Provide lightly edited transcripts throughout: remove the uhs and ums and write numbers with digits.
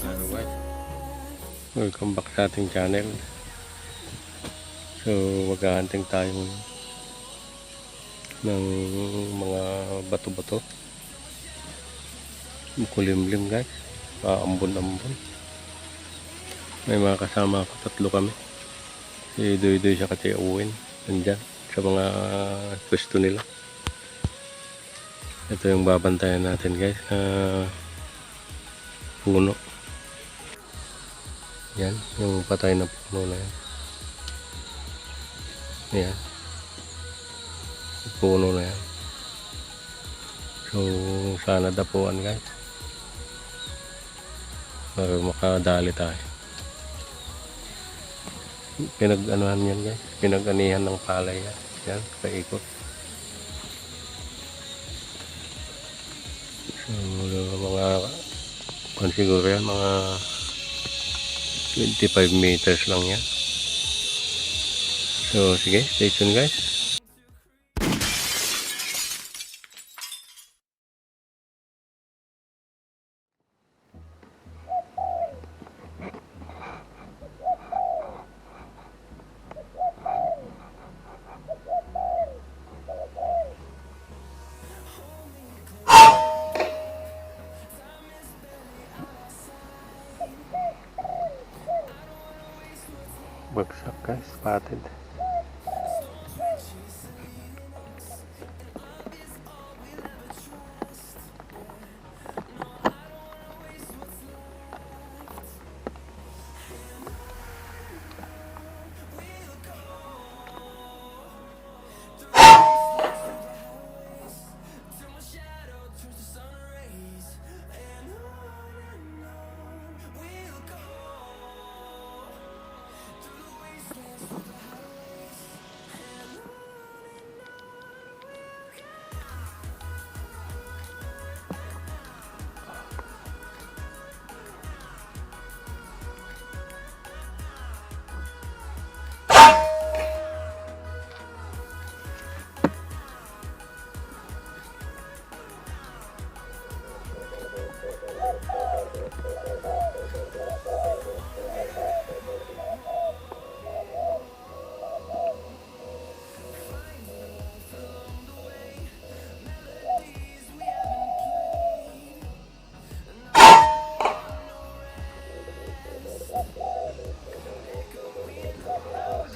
Alright, welcome back sa ating channel. So maghahunting tayo ng mga bato-bato, kulimlim guys, ambon-ambon. May mga kasama ako, 3 kami, si Doy sa Kati Owen nandyan sa mga pwesto nila. Ito yung babantayan natin guys, puno. Yan, yung patay na puno na yan. Ayan, puno na yan. So sana dapuan guys para makadali tayo. Pinag-anuhan yan guys, pinag-anihan ng palay yan. Yan, paikot. So mga siguro yan, mga 25 meters lang yan. So sige, stay tuned guys. Bagsak guys, spotted.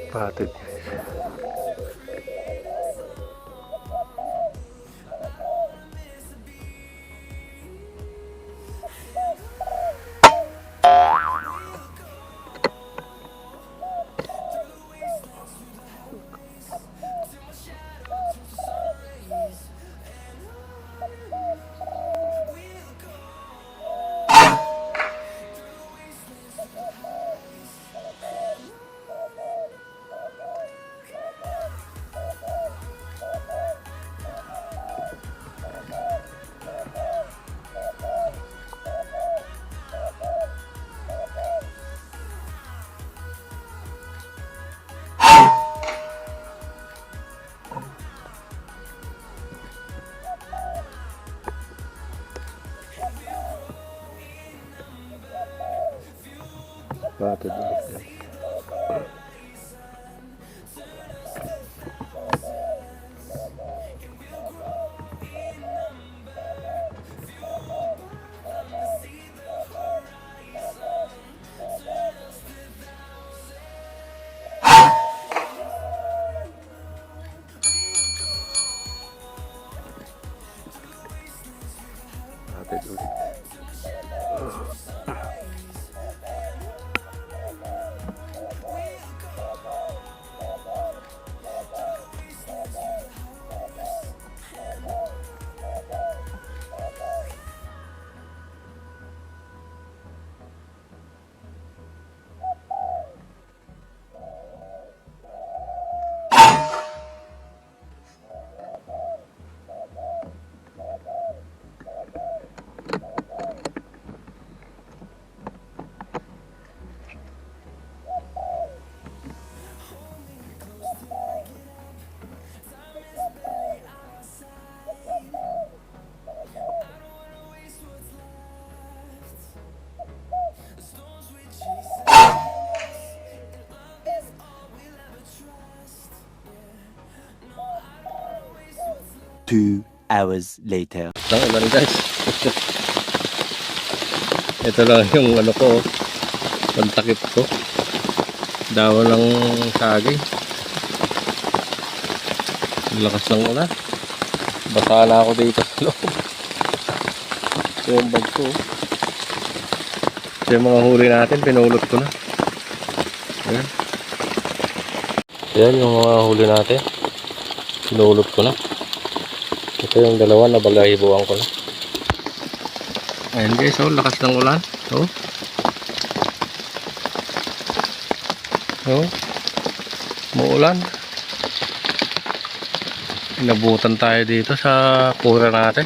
Spotted guys. Spotted guys. Spotted ulit. 2 hours later. Ang ulan guys. Ito lang yung ano ko, pantakip ko. Dawa ng saging. Ang lakas ng ulan. Basa na ako dito sa loob. Ito yung bag ko. Ito yung mga huli natin, pinulot ko na. Ayan. Ayan yung mga huli natin. Pinulot ko na. Ito yung dalawa na balahibuan ko na. Ayan guys, oh, lakas ng ulan. Oh. Oh. Muulan. Inabutan tayo dito sa kura natin.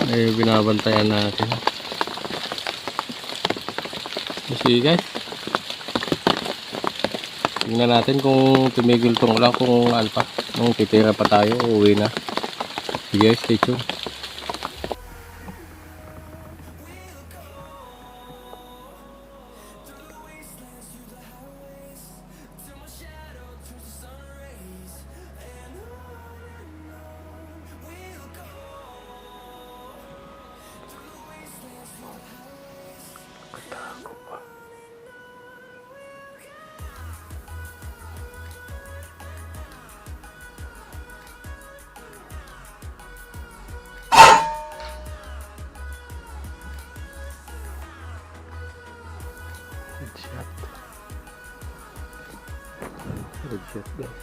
Ay binabantayan natin. Sige guys. Tingnan natin kung tumigil tong ulan, kung alpa. Nung titira pa tayo, uwi na. Sige guys, stay tuned. Good shot guys.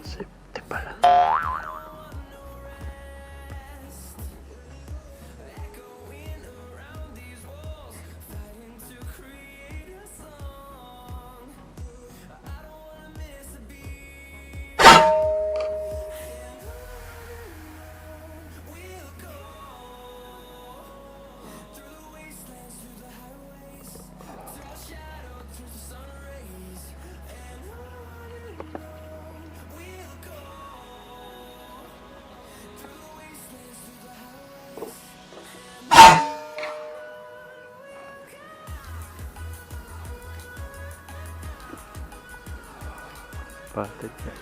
Safety pala. Spotted guys.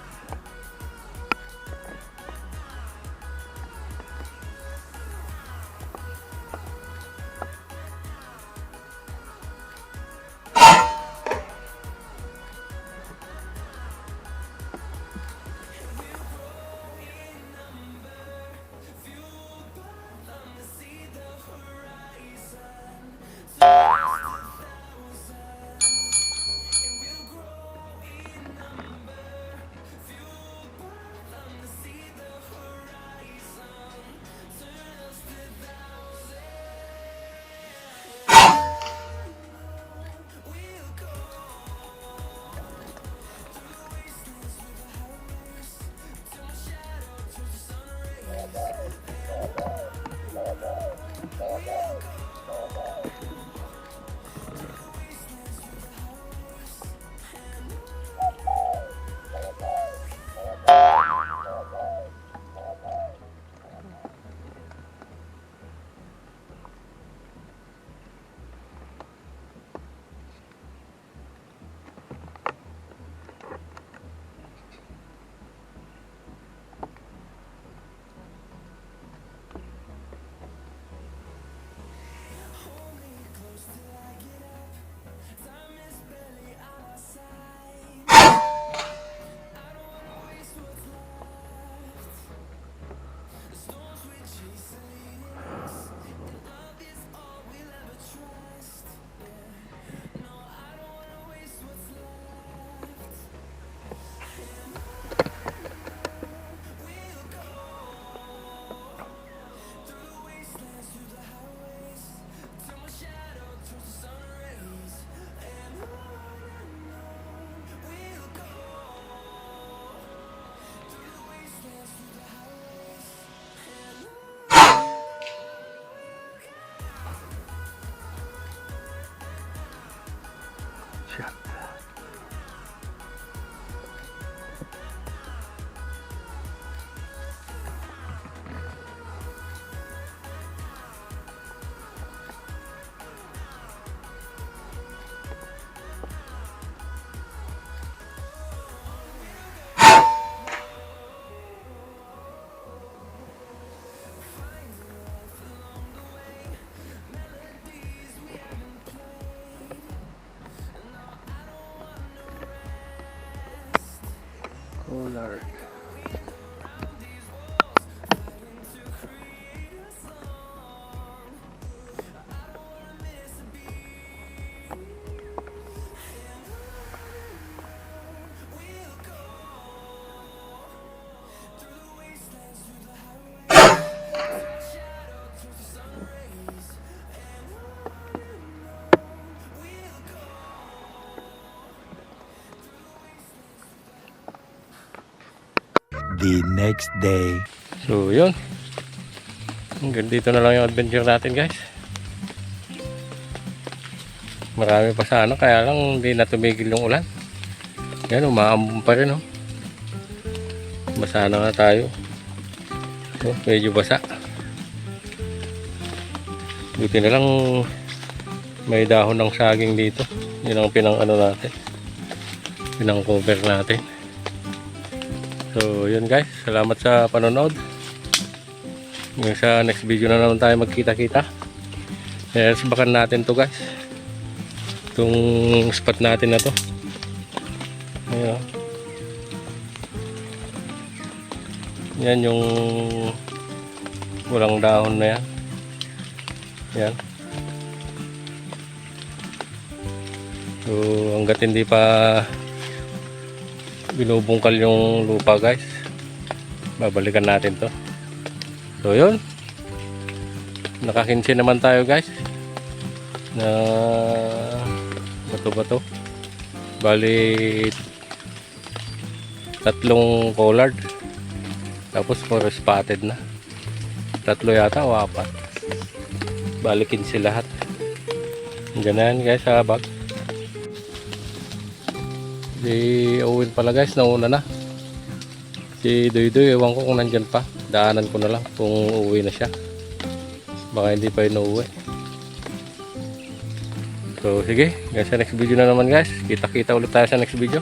Shot. 1 Polar. The next day. So yun, hanggang dito na lang yung adventure natin guys. Marami pa sana, kaya lang hindi na tumigil yung ulan. Yan, umaambon pa rin, oh. Basa na nga tayo. So, medyo basa. Buti na lang may dahon ng saging dito. Yun ang pinang ano natin, pinang cover natin. So yun guys, salamat sa panonood. Sa next video na naman tayo magkita-kita. Subakan natin to guys, itong spot natin na to. Ayan, yan yung walang dahon na yan. Yan. So hanggat hindi pa binubungkal yung lupa guys, babalikan natin to. So yun, nakakinsi naman tayo guys na bato-bato. Bali 3 collard, tapos 4 spotted na. 3 yata o 4, bali 15 lahat. Ganyan guys sa bag. Si Owen pala guys, nauna na. Si Doy-Doy, ewan ko kung nandyan pa. Daanan ko na lang kung uuwi na siya. Baka hindi pa yun uuwi. So sige, hanggang sa next video na naman guys. Kita-kita ulit tayo sa next video.